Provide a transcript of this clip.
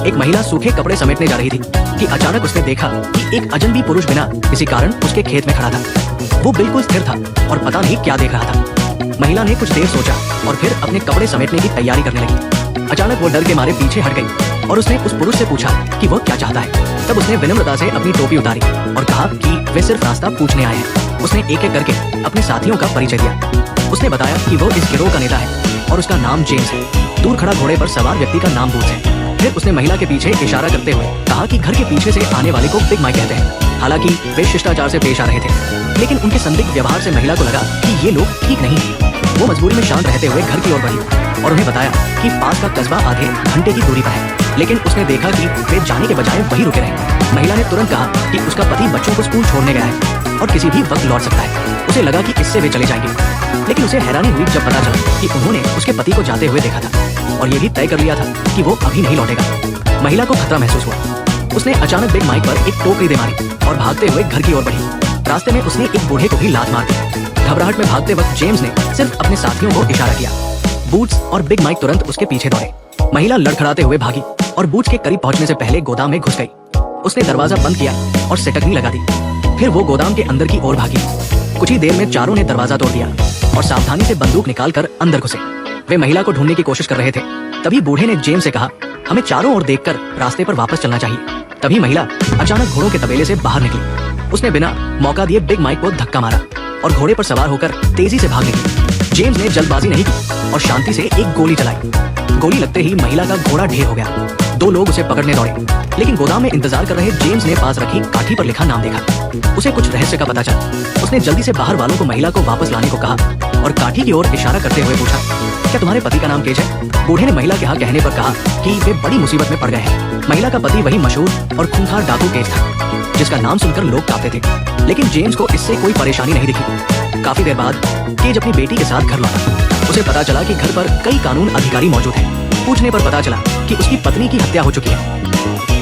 एक महिला सूखे कपड़े समेटने जा रही थी कि अचानक उसने देखा कि एक अजनबी पुरुष बिना किसी कारण उसके खेत में खड़ा था। वो बिल्कुल स्थिर था और पता नहीं क्या देख रहा था। महिला ने कुछ देर सोचा और फिर अपने कपड़े समेटने की तैयारी करने लगी। अचानक वो डर के मारे पीछे हट गई और उसने उस पुरुष से पूछा कि वो क्या चाहता है। तब उसने विनम्रता से अपनी टोपी उतारी और कहा कि वे सिर्फ रास्ता पूछने आए हैं। उसने एक एक करके अपने साथियों का परिचय दिया। उसने बताया कि वो इस गिरोह का नेता है और उसका नाम जेम्स है। दूर खड़ा घोड़े पर सवार व्यक्ति का नाम बूट्स है। फिर उसने महिला के पीछे इशारा करते हुए कहा कि घर के पीछे से आने वाले को बिग माइक कहते हैं। हालांकि वे शिष्टाचार से पेश आ रहे थे, लेकिन उनके संदिग्ध व्यवहार से महिला को लगा कि ये लोग ठीक नहीं हैं। वो मजबूरी में शांत रहते हुए घर की ओर बढ़ी और उन्हें बताया कि पास का कस्बा आधे घंटे की दूरी पर है, लेकिन उसने देखा कि वे जाने के बजाय वहीं रुके रहे। महिला ने तुरंत कहा कि उसका पति बच्चों को स्कूल छोड़ने गया है और किसी भी वक्त लौट सकता है। उसे लगा कि इससे वे चले जाएंगे, लेकिन उसे हैरानी हुई जब पता चला कि उन्होंने उसके पति को जाते हुए देखा था और ये भी तय कर लिया था कि वो अभी नहीं लौटेगा। महिला को खतरा महसूस हुआ। उसने अचानक बिग माइक पर एक टोकरी दे मारी और भागते हुए घर की ओर बढ़ी। रास्ते में उसने एक बूढ़े को भी लात मार दी। घबराहट में भागते वक्त जेम्स ने सिर्फ अपने साथियों को इशारा किया। बूट्स और बिग माइक तुरंत उसके पीछे दौड़े। महिला लड़खड़ाते हुए भागी और बूट्स के करीब पहुंचने से पहले गोदाम में घुस गई। उसने दरवाजा बंद किया और सिटकनी लगा दी। फिर वो गोदाम के अंदर की ओर भागी। कुछ ही देर में चारों ने दरवाजा तोड़ दिया और सावधानी से बंदूक निकालकर अंदर घुसे। वे महिला को ढूंढने की कोशिश कर रहे थे। तभी बूढ़े ने जेम्स से कहा, हमें चारों ओर देखकर रास्ते पर वापस चलना चाहिए। तभी महिला अचानक घोड़ों के तबेले से बाहर निकली। उसने बिना मौका दिए बिग माइक को धक्का मारा और घोड़े पर सवार होकर तेजी से भाग निकली। जेम्स ने जल्दबाजी नहीं की और शांति से एक गोली चलाई। गोली लगते ही महिला का घोड़ा ढेर हो गया। दो लोग उसे पकड़ने दौड़े, लेकिन गोदाम में इंतजार कर रहे जेम्स ने पास रखी काठी पर लिखा नाम देखा। उसे कुछ रहस्य का पता चला। उसने जल्दी से बाहर वालों को महिला को वापस लाने को कहा और काठी की ओर इशारा करते हुए पूछा, क्या तुम्हारे पति का नाम केज है? बूढ़े ने महिला के हाँ कहने पर कहा कि वे बड़ी मुसीबत में पड़ गए हैं। महिला का पति वही मशहूर और खूंखार डाकू केज था, जिसका नाम सुनकर लोग कांपते थे, लेकिन जेम्स को इससे कोई परेशानी नहीं दिखी। काफी देर बाद केज अपनी बेटी के साथ घर लौटा। उसे पता चला कि घर पर कई कानून अधिकारी मौजूद हैं। पूछने पर पता चला कि उसकी पत्नी की हत्या हो चुकी है।